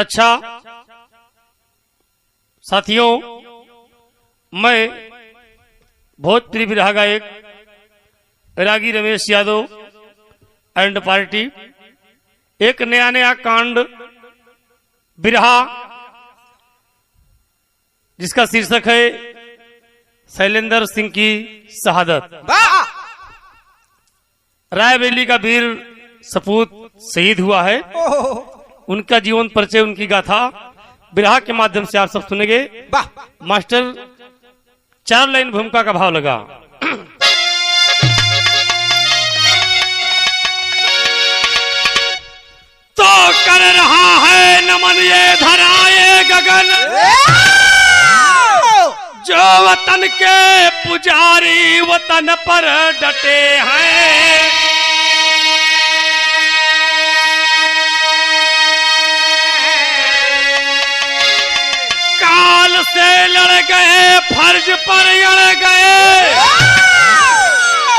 अच्छा साथियों, मैं भोजपुरी बिरहा गायक रागी रमेश यादव एंड पार्टी एक नया कांड बिरहा जिसका शीर्षक है शैलेंद्र सिंह की शहादत। रायबरेली का वीर सपूत शहीद हुआ है। उनका जीवन परिचय, उनकी गाथा बिरहा के माध्यम से आप सब सुनेंगे। मास्टर 4 लाइन भूमिका का भाव लगा। तो कर रहा है नमन ये धराए गगन, जो वतन के पुजारी वतन पर डटे हैं। काल से लड़ गए, फर्ज पर अड़ गए,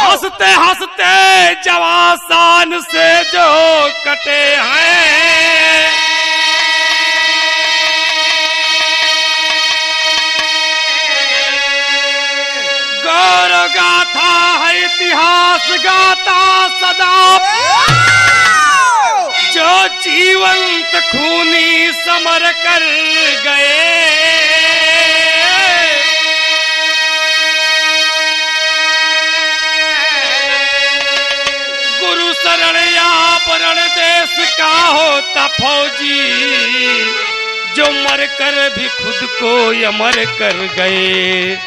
हंसते हंसते जवान से जो कटे हैं। गौरव गाथा है इतिहास गाता सदा, जो जीवंत खूनी समर कर गए। गुरु शरण या परण देश का होता फौजी, जो मर कर भी खुद को अमर कर गए।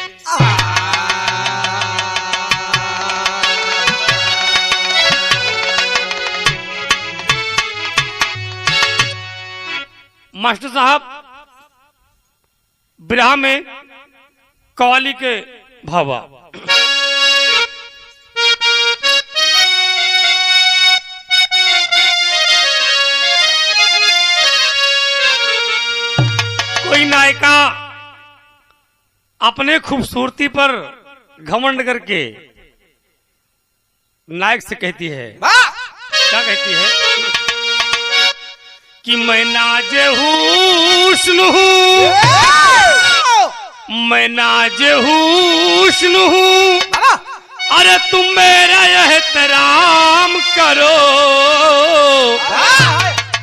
मास्टर साहब बिरहा में कव्वाली के भावा। कोई नायिका अपने खूबसूरती पर घमंड करके नायक से कहती है, क्या कहती है कि मैं नाज हुस्न हूँ, मैं नाज हुस्न हूँ, अरे तुम मेरा एहतराम करो।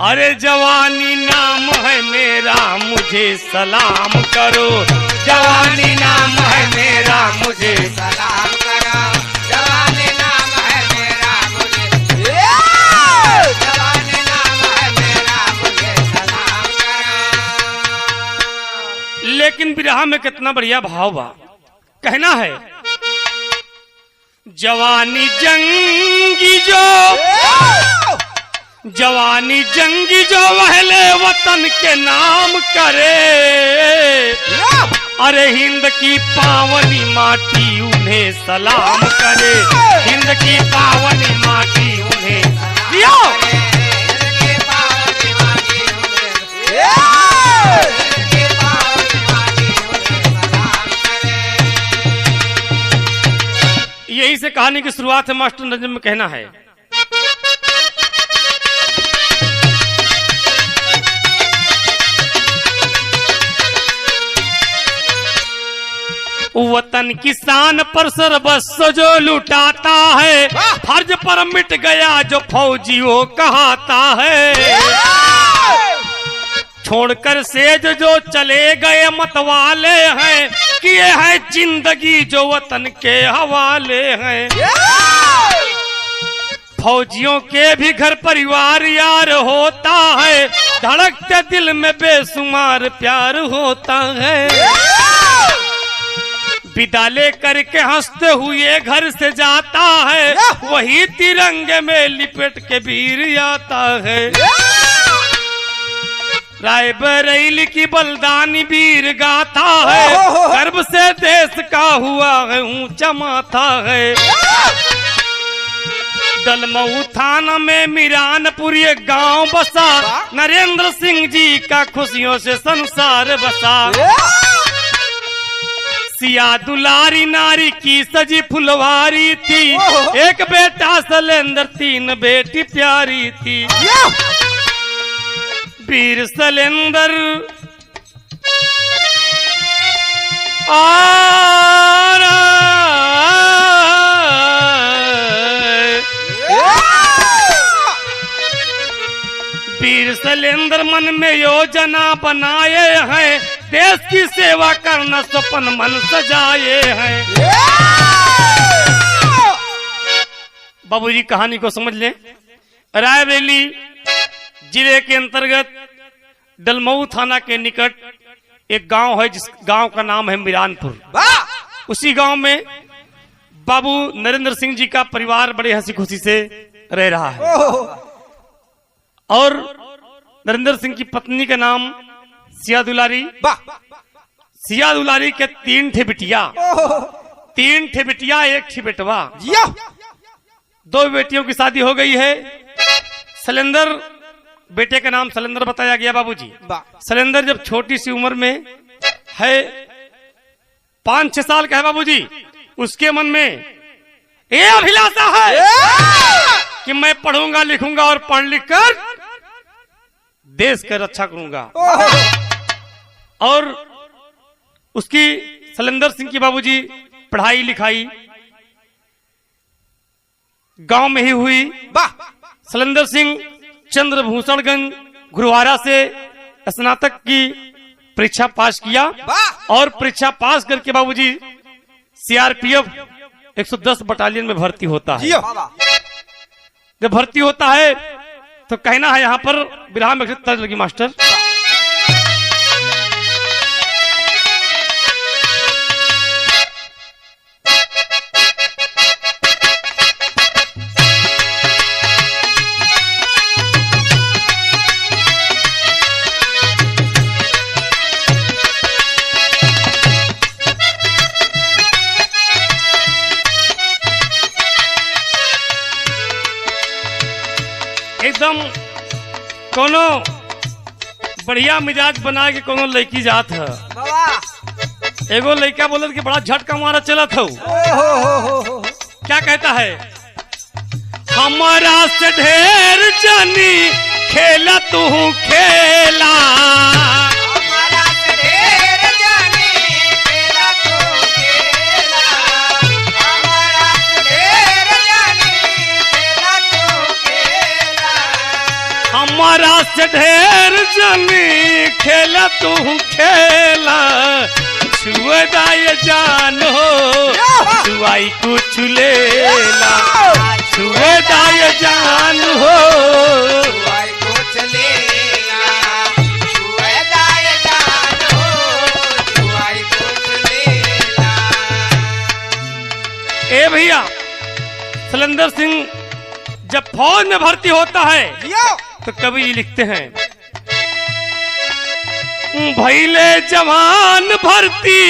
अरे जवानी नाम है मेरा मुझे सलाम करो, जवानी नाम है मेरा मुझे सलाम करो, जवानी नाम है मेरा मुझे, जवानी नाम है मेरा मुझे सलाम करो। लेकिन बिरहा में कितना बढ़िया भाव बा। कहना है जवानी जंगी जो, जवानी जंगी जो वहले वतन के नाम करे। अरे हिंद की पावनी माटी उन्हें सलाम करे, हिंद की पावनी माटी उन्हें सलाम करे। यही से कहानी की शुरुआत है। मास्टर नजम में कहना है वतन की शान पर सर्वस्व जो लुटाता है, फर्ज पर मिट गया जो फौजी वो कहाता है। छोड़कर सेज जो चले गए मतवाले हैं, किए हैं जिंदगी जो वतन के हवाले हैं। फौजियों के भी घर परिवार यार होता है, धड़कते दिल में बेसुमार प्यार होता है। विदा लेकर के हंसते हुए घर से जाता है, वही तिरंगे में लिपट के वीर आता है। रायबरेली की बलिदानी वीर गाथा है, गर्व से देश का हुआ है ऊंचा माथा है। दलमऊ थाना में मिरानपुर ये गांव बसा, नरेंद्र सिंह जी का खुशियों से संसार बसा। सिया दुलारी नारी की सजी फुलवारी थी, एक बेटा शैलेंद्र 3 बेटी प्यारी थी। वीर शैलेंद्र वीर शैलेंद्र मन में योजना बनाए हैं, देश की सेवा करना सपन मन सजाए हैं। बाबूजी कहानी को समझ लें। रायबरेली जिले के अंतर्गत डलमऊ थाना के निकट एक गांव है, जिस गांव का नाम है मिरानपुर। उसी गांव में बाबू नरेंद्र सिंह जी का परिवार बड़े हंसी खुशी से रह रहा है और नरेंद्र सिंह की पत्नी का नाम सिया दुलारी। सिया दुलारी के 3 ठे बिटिया, 3 ठे बिटिया 1 ठे बेटवा। 2 बेटियों की शादी हो गई है। शैलेंद्र बेटे का नाम शैलेंद्र बताया गया बाबूजी। शैलेंद्र जब छोटी सी उम्र में है, 5-6 साल का है बाबूजी, उसके मन में ये अभिलाषा है कि मैं पढ़ूंगा लिखूंगा और पढ़ लिख कर देश की रक्षा करूंगा। और उसकी शैलेंद्र सिंह की बाबूजी पढ़ाई लिखाई गांव में ही हुई। शैलेंद्र सिंह चंद्रभूषणगंज गुरुवारा से स्नातक की परीक्षा पास किया और परीक्षा पास करके बाबूजी सीआरपीएफ 110 बटालियन में भर्ती होता है। जब भर्ती होता है तो कहना है यहाँ पर विराम में तर्ज लगी मास्टर। एकदम कोनो बढ़िया मिजाज बना के कोनो लड़की जात है। एगो लड़का बोलत कि बड़ा झटका मारा चलत हो। क्या कहता है? हमारा से ढेर जानी खेला तू खेला, हमारा से ढेर जानी खेला तू खेला, हमारा से ढेर जानी खेला तू खेला, हमारा से ढेर जानी खेला तू खेला, छुएदाए जान हो छुआई कुछ लेला, छुएदाए जान हो छुआई कुछ लेला, छुएदाए जान हो छुआई कुछ लेला। ए भैया, शैलेंद्र सिंह जब फौज में भर्ती होता है तो कवि ये लिखते हैं, भैले जवान भर्ती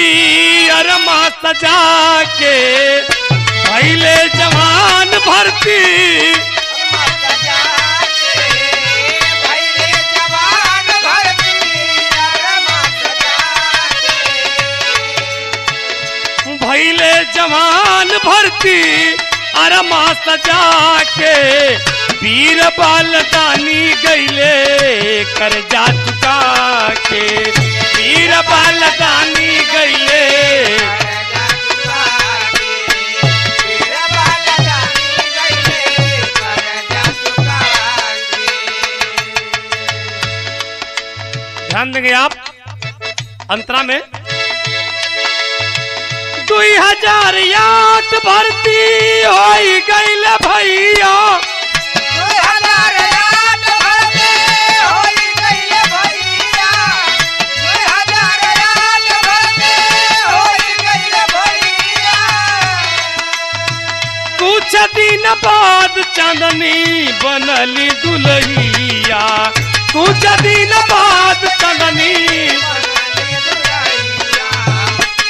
अरमा सजा के, भैले जवान भर्ती अरमा सजा के, भैले जवान भर्ती अरमा सजा के, भैले जवान भर्ती अरमा सजा के, वीर बालदानी गईले कर्जा चुका के, वीर बालदानी गईले करजा चुका के, वीर बालदानी गईले करजा चुका के। ध्यान देंगे आप अंतरा में 2008 भर्ती हो गईल भैया, 2008 भर्ती होई गईले भैया, 2008 भर्ती होई गईले भैया। कुछ दिन बाद चांदनी बनली दुल्हिया, कुछ दिन बाद चांदनी बनली दुल्हिया,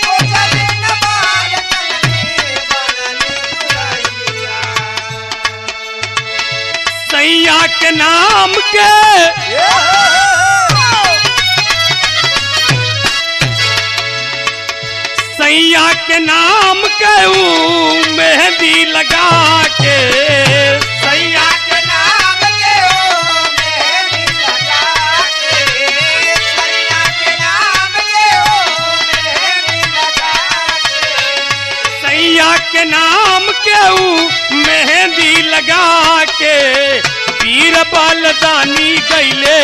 कुछ दिन बाद चंदनी बनली दुल्हिया। सैया के नाम के सैया के नाम के ऊ मेहंदी लगा के, सैया के नाम के ओ मेहंदी लगा बालदानी गईले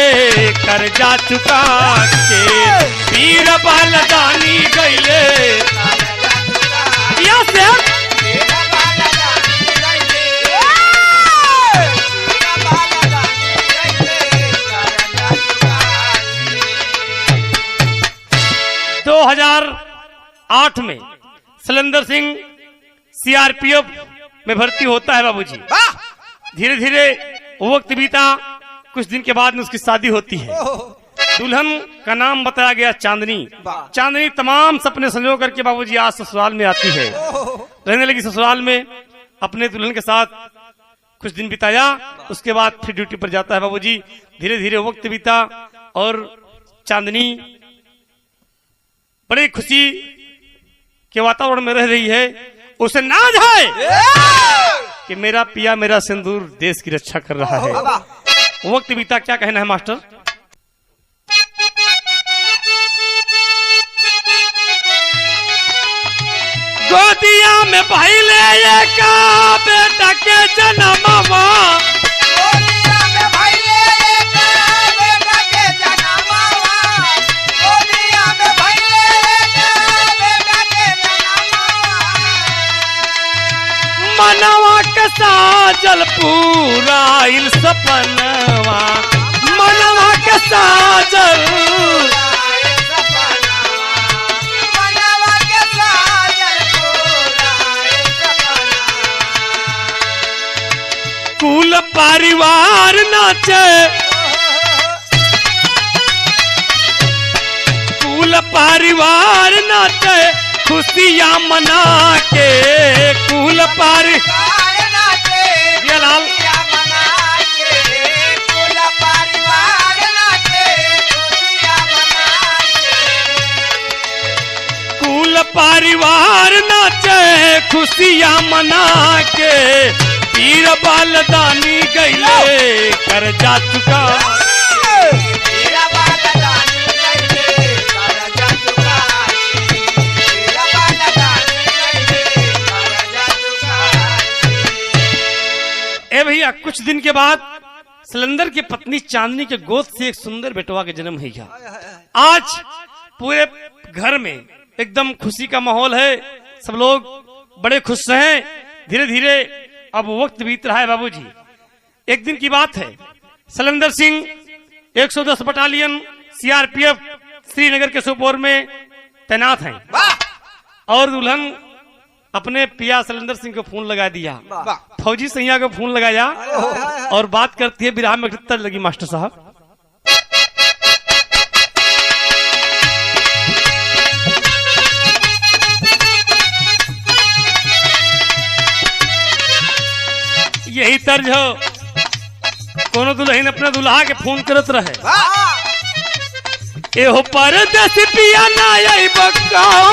कर्जा चुका के, पीर बालदानी गईले या से 2008 में शैलेंद्र सिंह सीआरपीएफ में भर्ती होता है बाबूजी। धीरे धीरे वक्त बीता, कुछ दिन के बाद में उसकी शादी होती है। दुल्हन का नाम बताया गया चांदनी। चांदनी तमाम सपने संजो करके बाबूजी आज ससुराल में आती है, रहने लगी ससुराल में। अपने दुल्हन के साथ कुछ दिन बिताया, उसके बाद फिर ड्यूटी पर जाता है बाबूजी। धीरे धीरे वक्त बीता और चांदनी बड़ी खुशी के वातावरण में रह रही है। उसे नाज है कि मेरा पिया मेरा सिंदूर देश की रक्षा कर रहा है। वक्त बीता, क्या कहना है मास्टर? गोदिया में भइले का बेटा के जन्मवा, गोदिया में भइले का बेटा के जन्मवा, गोदिया में भइले का बेटा के जन्मवा। मनवा के साजल पूरा इल सपनवा, मनवा के साजल कुल परिवार नाचे, कुल परिवार नाचे खुशियां मना के, कुल परिवार नाचे लाल खुशियां मना के, कुल परिवार नाचे खुशियां मना के। कुल परिवार नाचे खुशियां मना के, पीर बालदानी गईले कर्जा चुका, मेरा बालदानी गईले कर्जा चुका, मेरा बालदानी गईले कर्जा चुका। ए भैया, कुछ दिन के बाद शैलेंद्र की पत्नी चांदनी के गोद से एक सुंदर बेटवा के जन्म है। आज पूरे घर में एकदम खुशी का माहौल है, सब लोग बड़े खुश हैं। धीरे धीरे अब वक्त बीत रहा है बाबूजी। एक दिन की बात है, शैलेंद्र सिंह 110 बटालियन सीआरपीएफ श्रीनगर के सोपोर में तैनात हैं और दुल्हन अपने पिया शैलेंद्र सिंह को फोन लगा दिया, फौजी सैया को फोन लगाया और बात करती है। बिरहा में कितना लगी मास्टर साहब? यही तर्ज हो, कोनो दुल्हन अपने दुल्हा के फोन करत रहे। एहो परदेस पिया ना आई बकाओ,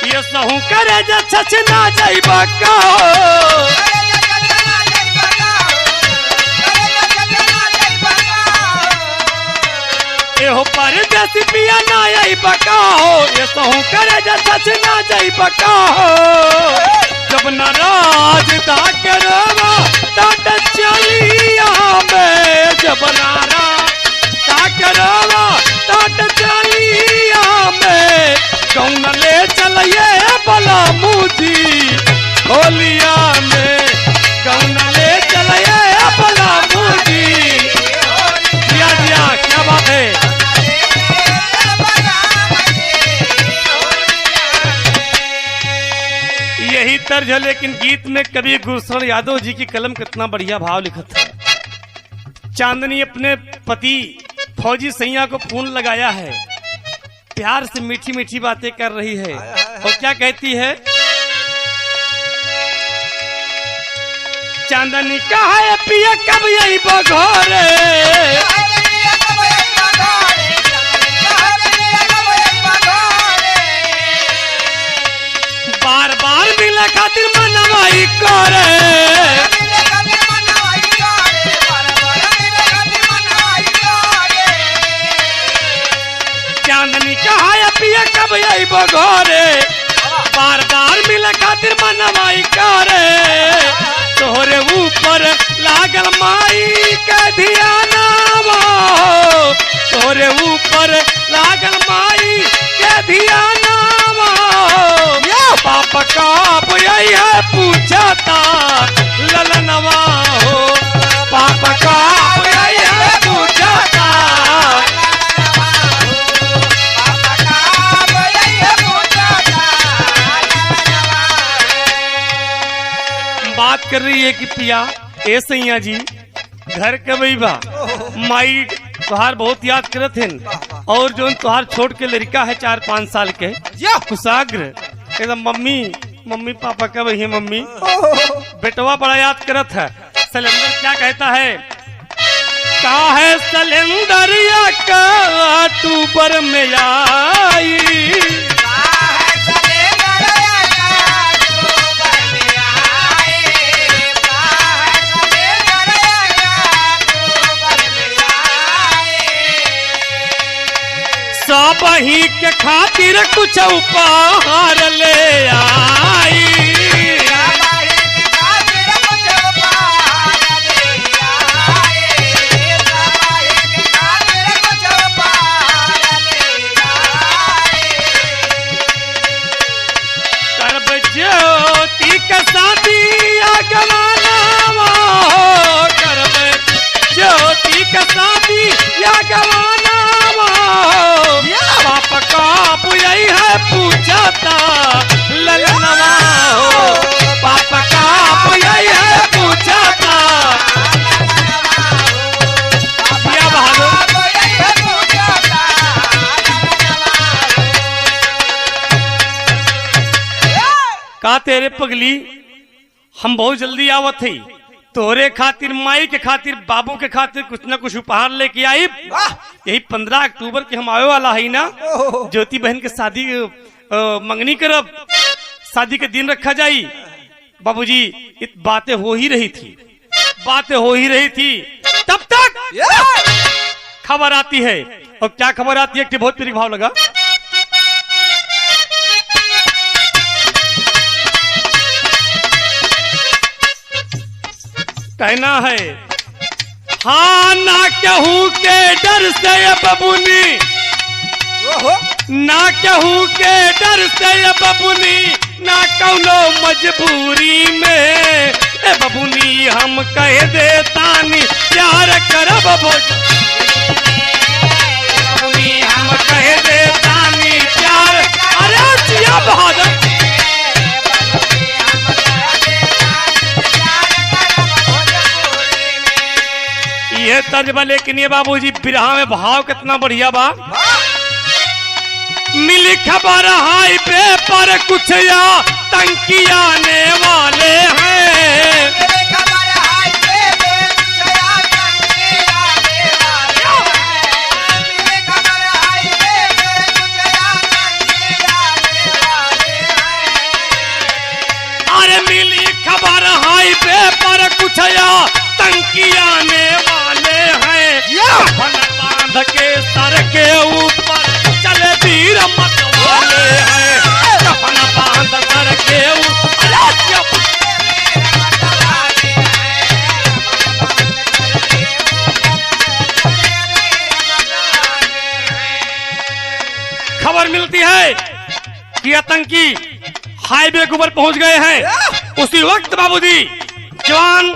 ये सहू करे जा छछ ना जाई बकाओ। एहो परदेसी पिया ना आई बकाओ, ये सहू करे जा सच ना जाई बकाओ। जब नाराज दा करवा टाट चलिया में, जब नाराज दा करवा टाट चलिया में, कौन ले चलिए बला मुझी होलिया में, कौन ले चलिए बला मुझी। दिया दिया, क्या बात है? यही तर्ज है, लेकिन गीत में कवि गुलशन यादव जी की कलम कितना बढ़िया भाव लिखत है। चांदनी अपने पति फौजी सैया को फोन लगाया है, प्यार से मीठी मीठी बातें कर रही है और क्या कहती है? चांदनी कहा है पिया कब यही बघोरे, बार बार मिला खातिर मनवाई करे। चांदनी कहा पिया कब आई बघोरे, ऊपर लागल माई के धियानावा तोरे ऊपर लागल माई के धियानावा पाप काप यही है पूछता ललनवा हो पाप काप यही है पूछता बात कर रही है कि पिया ए सैया जी घर के वही बा माई तुहार बहुत याद करत हन और जो तुहार छोड़ के लड़का है 4-5 साल के कुशाग्र एकदम मम्मी मम्मी पापा का वही मम्मी बेटवा बड़ा याद करत है। सिलेंडर क्या कहता है का है सिलेंडर या का अक्टूबर में आई सब ही के खातिर कुछ उपहार ले आई करब ज्योति के शादी गवाना करब ज्योति के शादी या गवाना पाप काप यही है पूछता ललनवा हो पाप काप यही है पूछता क्या बहादुर का तेरे पगली हम बहुत जल्दी आवत थी तोरे खातिर माई के खातिर बाबू के खातिर कुछ न कुछ उपहार लेके आई यही 15 अक्टूबर के हम आवे वाला है ना ज्योति बहन के शादी मंगनी करब शादी के दिन रखा जाई बाबूजी बातें हो ही रही थी तब तक खबर आती है और क्या खबर आती है कि बहुत प्रिय भाव लगा कहना है हाँ ना कहूँ के डर से बबुनी ना कहूँ के डर से बबुनी ना कौनो मजबूरी में बबुनी हम कह देतानी प्यार करब बबुनी हम कह देतानी प्यार अरे जिया बहादुर ये तर्ज लेकिन ये बाबूजी बिरहा में भाव कितना बढ़िया बा मिली खबर हाईवे पर कुछ या टंकी आने वाले हैं अरे मिली खबर हाईवे पर कुछ या टंकी आने वाले हैं बांध के सर के ऊपर चले वीर मतवाले हैं कफन बांध सर के ऊपर खबर मिलती है कि आतंकी हाईवे के ऊपर पहुंच गए हैं। उसी वक्त बाबूजी जवान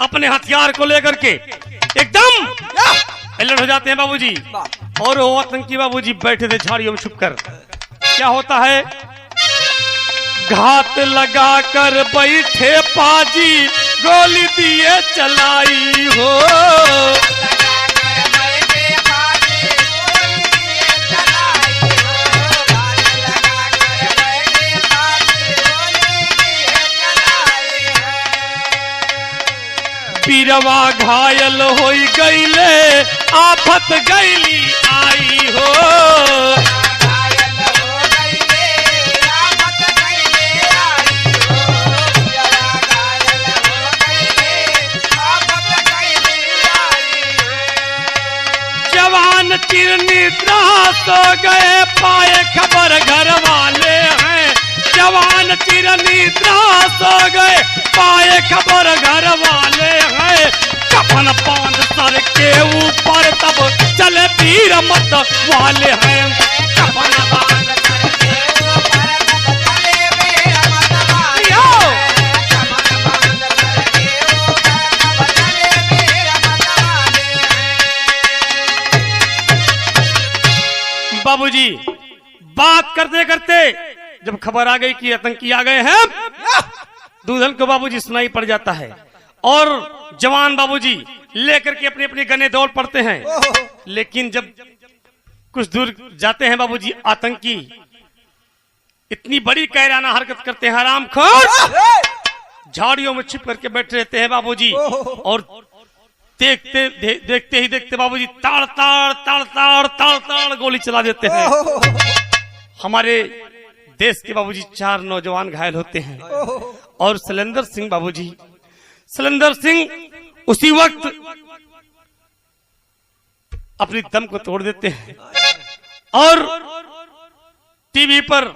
अपने हथियार को लेकर के एकदम अलर्ट हो जाते हैं बाबूजी और वो आतंकी बाबूजी बैठे थे झाड़ियों में छुपकर। क्या होता है घात लगा कर बैठे पाजी गोली दिए चलाई हो पीरवा घायल हो गईले आफत गईली आई हो जवान चिर निद्रा सो गए पाए खबर घर वाले हैं जवान चिर निद्रा सो गए पाए खबर घर वाले के ऊपर तब चले वीर मत वाले हैं। कफन बांध सर के ऊपर तब चले वीर मत वाले यो! हैं। कफन बांध सर के ऊपर तब चले वीर मत वाले हैं। बाबूजी बात करते करते जब खबर आ गई कि आतंकी आ गए हैं, दूल्हन को बाबूजी सुनाई पड़ जाता है और जवान बाबूजी लेकर के अपने अपने गने दौड़ पड़ते हैं। लेकिन जब कुछ दूर जाते हैं बाबूजी, आतंकी इतनी बड़ी कायराना हरकत करते हैं, हरामखोर झाड़ियों में छिप करके बैठे रहते हैं बाबूजी। और देखते ही देखते बाबूजी ताड़ ताड़ ताड़ ताड़ ताड़ ताड़ गोली चला देते हैं। हमारे देश के बाबूजी 4 नौजवान घायल होते हैं और शैलेंद्र सिंह बाबूजी, शैलेंद्र सिंह उसी वक्त अपनी दम को तोड़ देते हैं। और टीवी पर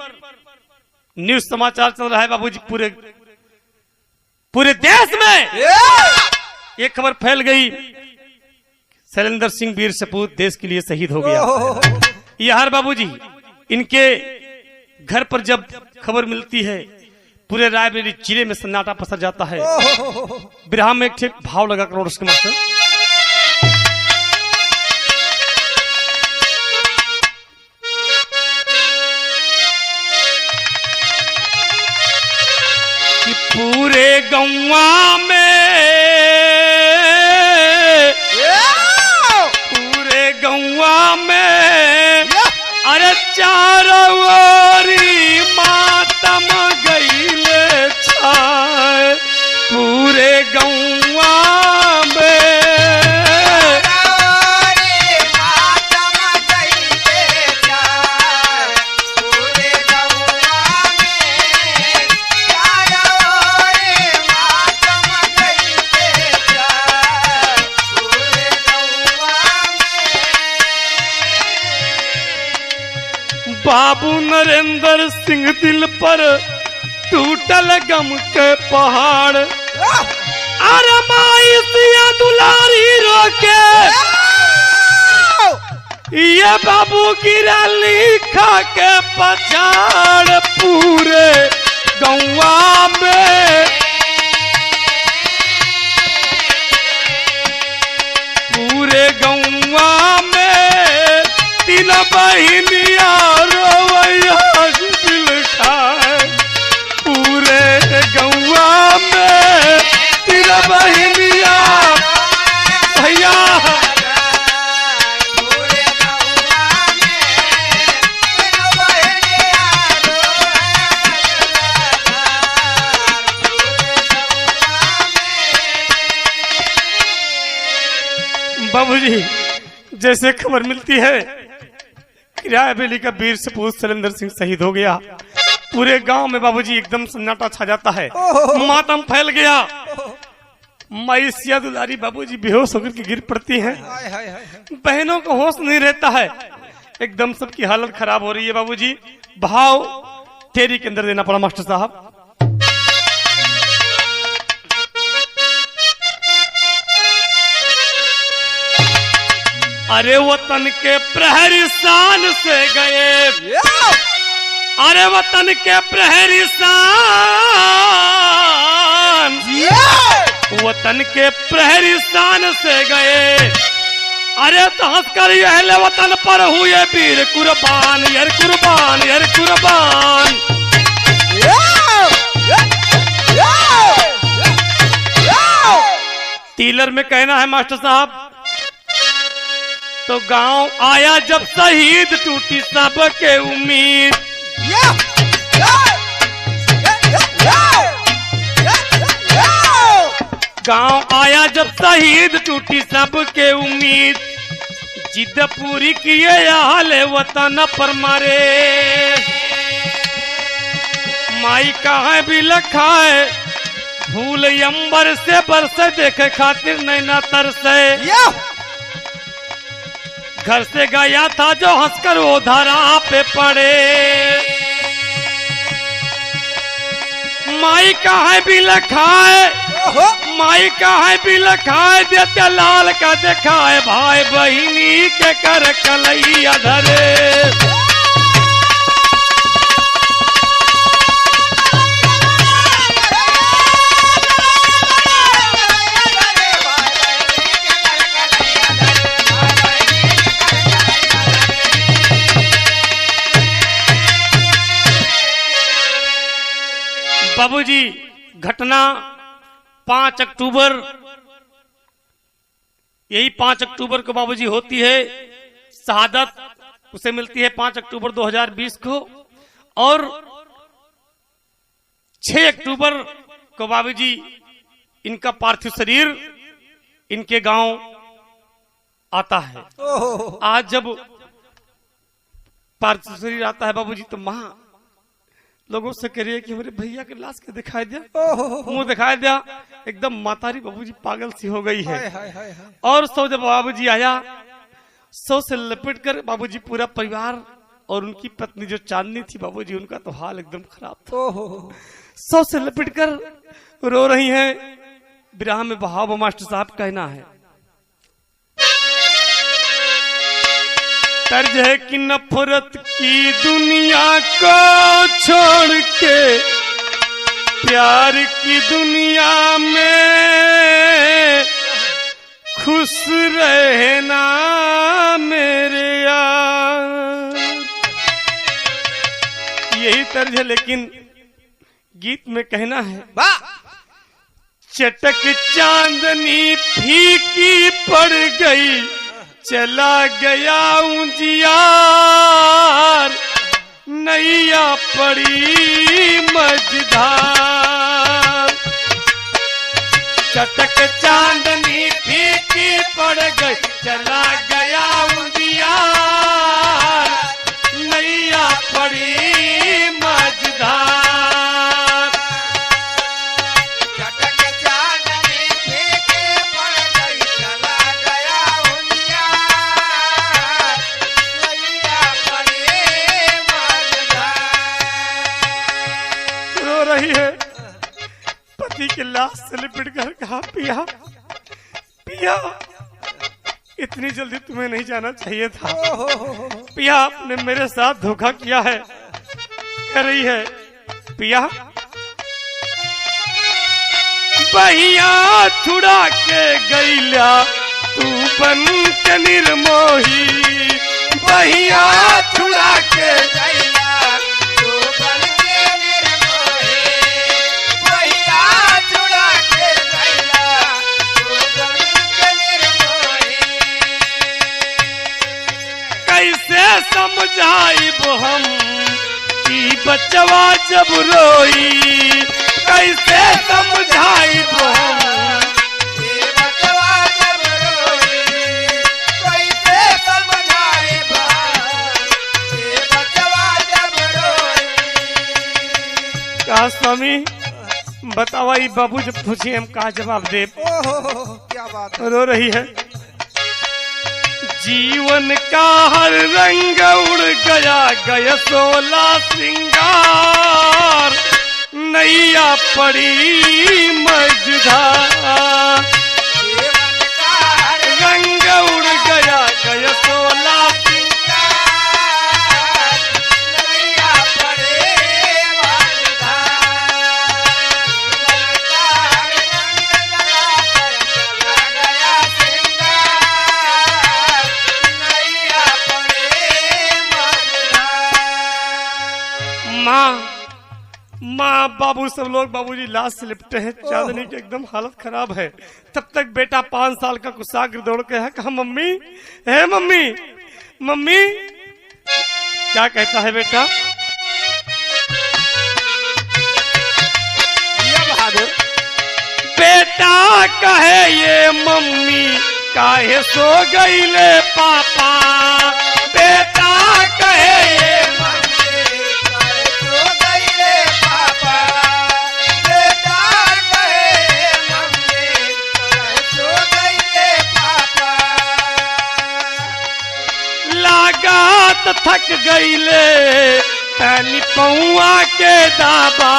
न्यूज समाचार चल रहा है बाबूजी, पूरे देश में ये खबर फैल गई, शैलेंद्र सिंह वीर सपूत देश के लिए शहीद हो गया। यार बाबूजी, इनके घर पर जब खबर मिलती है पूरे रायबरेली जिले में सन्नाटा पसर जाता है। बिरहा में एक ठीक भाव लगा करोड़ उसके मास्टर। कि पूरे गौवा में, पूरे गौवा में अरे चारों ओरी मातम गईले छाए। पूरे गौवा में मातम गईले छाए। पूरे गौवा में चारों मातम गईले छाए। पूरे गौवा में बाबू नरेंद्र सिंह दिल पर टूटल गम के पहाड़। अरे माई सिया दुलारी रोके ये बाबू गिरा लिखा के पछाड़। पूरे गौवा में, पूरे गौवा में 3 बहिनिया रोवैया दिल खाए। पूरे गौवा में 3 बहिनिया भैया। पूरे गौवा में 3 बहिनिया बाबूजी, जैसे खबर मिलती है रायबरेली का वीर सपूत शैलेंद्र सिंह शहीद हो गया, पूरे गांव में बाबूजी एकदम सन्नाटा छा जाता है, मातम फैल गया। माई सिया दुलारी बाबूजी बेहोश होकर के गिर पड़ती हैं। बहनों को होश नहीं रहता है, एकदम सबकी हालत खराब हो रही है बाबूजी। भाव तेरी के अंदर देना पड़ा मास्टर साहब। अरे वतन के प्रहरी शान से गए, अरे वतन के प्रहरी शान, वतन के प्रहरी शान से गए। अरे तो हंसकर अहले वतन पर हुए वीर कुर्बान, यार कुर्बान, यार कुर्बान। टीलर में कहना है मास्टर साहब, तो गांव आया जब शहीद टूटी सबके उम्मीद। गांव आया जब शहीद टूटी सबके उम्मीद। जिद पूरी किए हाले वतन पर मारे। माई कहाँ भी लखाए फूल अंबर से बरसे, देखे खातिर नैना तरसे। घर से गया था जो हंसकर वो धरा पे पड़े। माई कहाँ भी लखाए माई का है बिल खाए देते लाल का देखाए भाई बहिनी के कर कलैया धरे। बाबूजी घटना 5 अक्टूबर, यही 5 अक्टूबर को बाबूजी होती है शहादत, उसे मिलती है 5 अक्टूबर 2020 को। और 6 अक्टूबर को बाबूजी इनका पार्थिव शरीर इनके गांव आता है। आज जब पार्थिव शरीर आता है बाबूजी तो मां लोगों से कह रही है कि हमारे भैया के लाश के दिखाई दिया, मुंह दिखाई दिया, एकदम मातारी बाबूजी पागल सी हो गई है। और सो जब बाबूजी आया, सो से लपेट कर बाबूजी पूरा परिवार और उनकी पत्नी जो चांदनी थी बाबूजी, उनका तो हाल एकदम खराब था। सो से लपेट कर रो रही हैं। विराह में बहाव मास्टर साहब कहना है, तर्ज है कि नफरत की दुनिया को छोड़ के प्यार की दुनिया में खुश रहना मेरे यार। यही तर्ज है, लेकिन गीत में कहना है, चटक चांदनी फीकी पड़ गई चला गया उजियार नैया पड़ी मझधार। चटक चांदनी फीकी पड़ गई चला गया उजियार नैया पड़ी मझधार। पति की लाश से लिपट कर कहा, पिया पिया इतनी जल्दी तुम्हें नहीं जाना चाहिए था। पिया आपने मेरे साथ धोखा किया है। कह रही है, पिया बहिया छुड़ा के गईला तू बन के निर्मोही। बहिया छुड़ा के गईला तू बन के निर्मोही। बहिया छुड़ा के गईला तू बन के निर्मोही। कैसे समझाइब हम कि बचवा जब रोई। कैसे समझाइब हम कि बचवा जब रोई। कैसे समझाइब कि बचवा जब रोई। कहा स्वामी बतावा ये बाबू जब पूछे हम कहा जवाब दे। क्या बात है। रो रही है, जीवन का हर रंग उड़ गया गया सोला श्रृंगार नैया पड़ी मझधार। जीवन का हर रंग उड़ गया गया सोला श्रृंगार नैया पड़े मझधार। जीवन का हर रंग जला कर चला गया श्रृंगार नैया पड़े मझधार। माँ माँ बाबू सब लोग बाबूजी लाश से लिपटे हैं। चांदनी की एकदम हालत खराब है। तब तक बेटा 5 साल का कुशाग्र दौड़ के है, कहा मम्मी है मम्मी मम्मी। क्या कहता है बेटा? ये बहादुर बेटा कहे ये मम्मी काहे सो गई ले पापा। बेटा कहे ये थक गईले तनी पौआ के दाबा।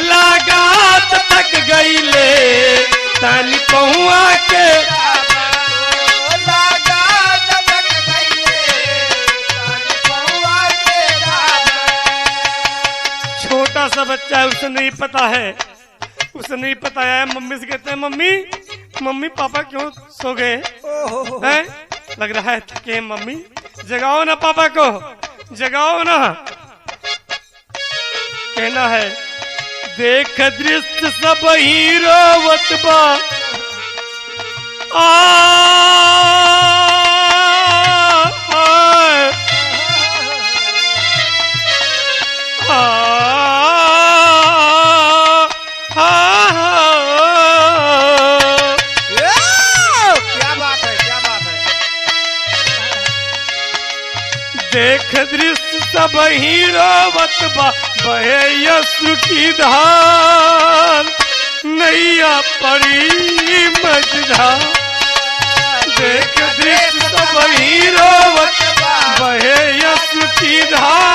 लगात थक गईले तानी पहुआ के छोटा सा बच्चा है, उसे नहीं पता है, उसे नहीं पता है। मम्मी से कहते हैं मम्मी मम्मी पापा क्यों सो गए हैं? लग रहा है थके मम्मी, जगाओ ना पापा को, जगाओ ना। कहना है देख दृश्य सब हीरोवत बा देख दृश्य सब हीरोवत बा बहे यश्रु की धार नैया पड़ी मझधार। देख दृश्य सब हीरोवत बहे यश्रु की धार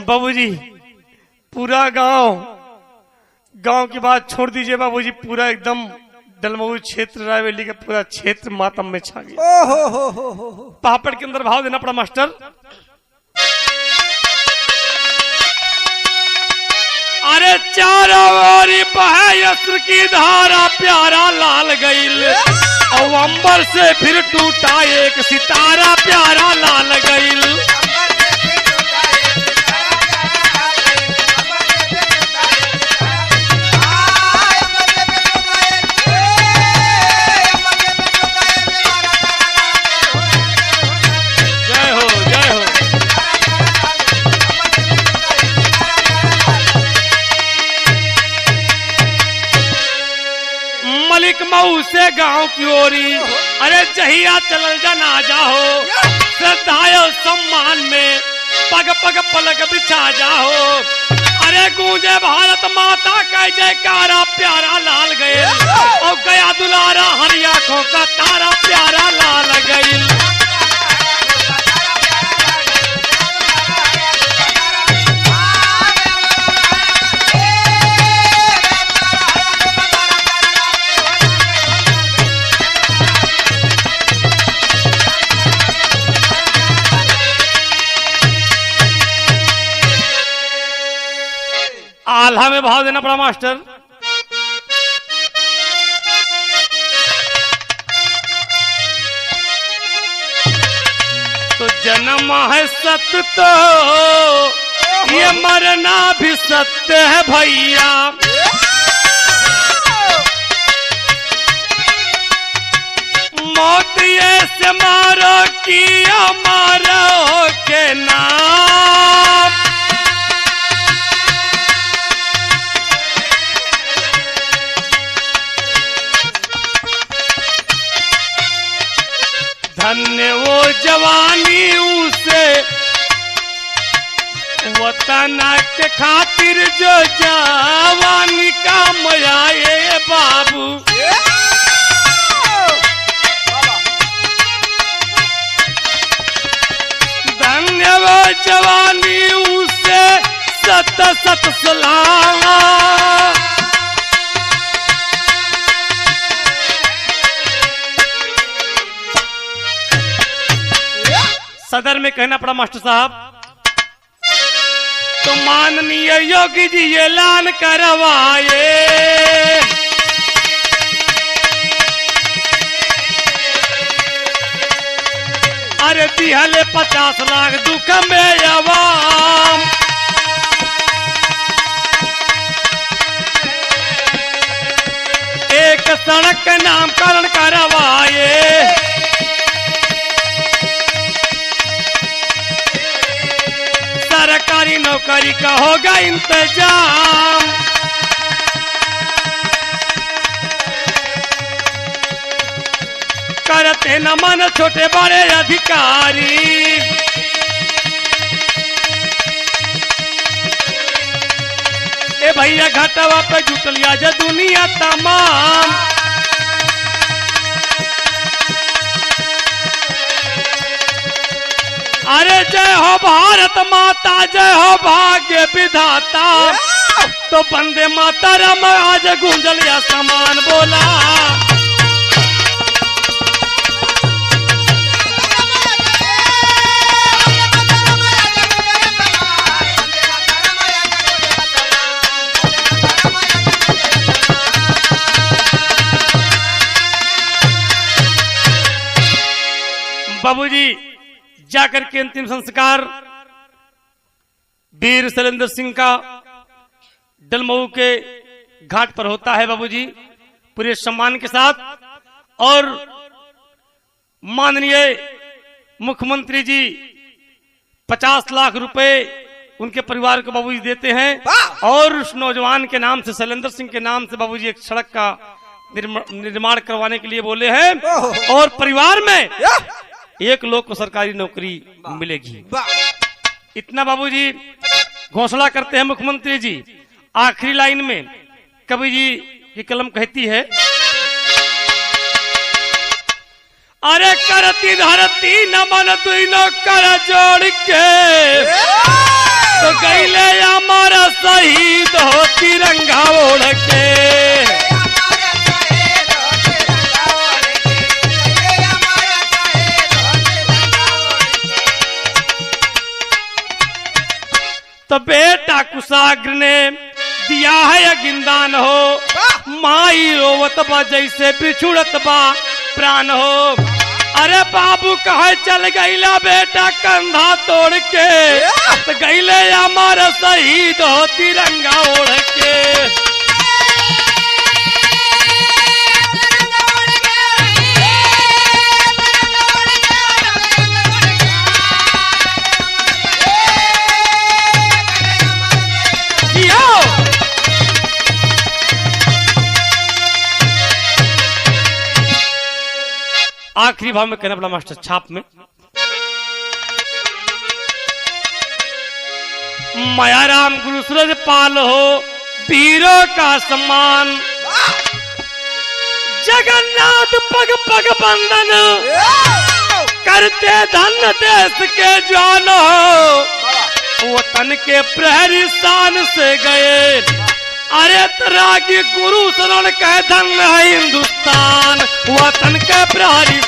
बाबूजी। पूरा गांव की बात छोड़ दीजिए बाबूजी, पूरा एकदम डलमऊ क्षेत्र रायवेली का पूरा क्षेत्र मातम में छा गया। पापड़ के अंदर भाव देना पड़ा मास्टर। अरे चारों ओर बहे यश्रु की धारा प्यारा लाल गईल और अंबर से फिर टूटा एक सितारा प्यारा लाल गईल। मऊ से गांव की ओरी अरे जहिया चलल जनाजा हो श्रद्धायो सम्मान में पग पग पलक बिछा जाओ। अरे गूंजे भारत माता का जयकारा प्यारा लाल गए और गया दुलारा हरी आंखों का तारा प्यारा लाल गईल। आल्हा में भाव देना पड़ा मास्टर। तो जन्म है सत्य तो ये मरना भी सत्य है भैया। मौत ये से मारो किया मारो के नाम। धन्य वो जवानी उसे वतन के खातिर जो जवानी का मयाए बाबू। धन्य वो जवानी उसे सत सत सलाम। सदर में कहना पड़ा मास्टर साहब। तो माननीय योगी जी ये ऐलान करवाए अरे दिहले 50 लाख दुख में अवाम। एक सड़क का नामकरण करवाए सरकारी नौकरी का होगा इंतजाम। करते न मन छोटे बड़े अधिकारी ए भैया घाटवा पे जुटलिया जे दुनिया तमाम। अरे जय हो भारत माता, जय हो भाग्य विधाता, तो बंदे मातरम आज गूंजलिया समान बोला। बाबूजी जाकर के अंतिम संस्कार वीर शैलेंद्र सिंह का डलमऊ के घाट पर होता है बाबूजी, पूरे सम्मान के साथ। और माननीय मुख्यमंत्री जी 50 लाख रुपए उनके परिवार को बाबूजी देते हैं। और उस नौजवान के नाम से, शैलेंद्र सिंह के नाम से बाबूजी एक सड़क का निर्माण करवाने के लिए बोले हैं। और परिवार में एक लोग को सरकारी नौकरी मिलेगी। इतना बाबूजी घोषणा करते हैं मुख्यमंत्री जी। आखिरी लाइन में कवि जी की कलम कहती है, अरे करती धरती नमन दुइनो कर जोड़ के, तो गईले हमारा शहीद हो तिरंगा ओढ़ के। तो बेटा कुशाग्र ने दिया है अगिंदान हो, माई रोवत बा जैसे बिछुड़त बा प्राण हो। अरे बाबू कहे चल गईला बेटा कंधा तोड़ के, तो गईले हमारा शहीद हो तिरंगा ओढ़ के। आखिरी भाव में कहना पड़ा मास्टर छाप में, माया राम गुरु सूरज पाल हो वीरों का सम्मान, जगन्नाथ पग पग बंदन करते धन देश के जान हो, वतन के प्रहरी स्थान से गए। अरे तरागी गुरु शरण कह धन है हिंदुस्तान, वतन के प्रहरी